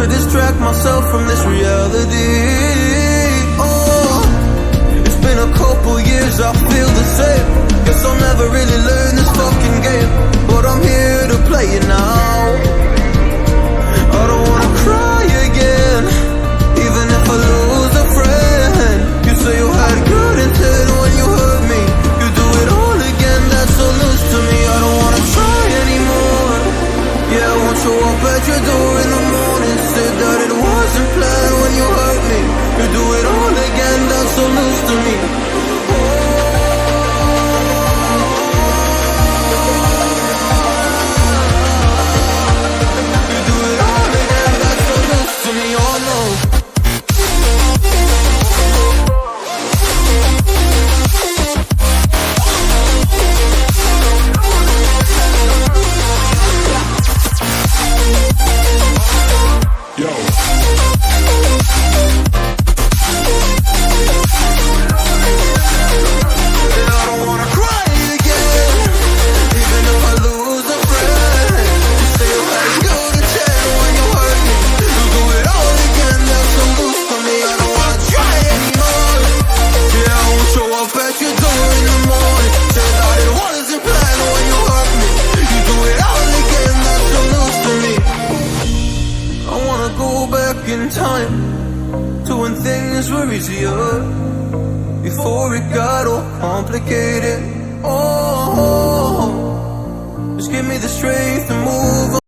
distract myself from this reality. Oh, it's been a couple years, I feel the same. Guess I'll never really learn this fucking game, but I'm here to play it now. I don't wanna cry again, even if I lose a friend. You say you had good intent when you hurt me. You do it all again, that's so loose to me. I don't wanna try anymore. Yeah, I won't show up at your door in the morning. Said that it wasn't planned when you hurt me. You do it all again, that's so loose to me. You do it all again, that's so loose to me, oh no. Yo. In time to when things were easier, before it got all complicated. Oh, just give me the strength to move on.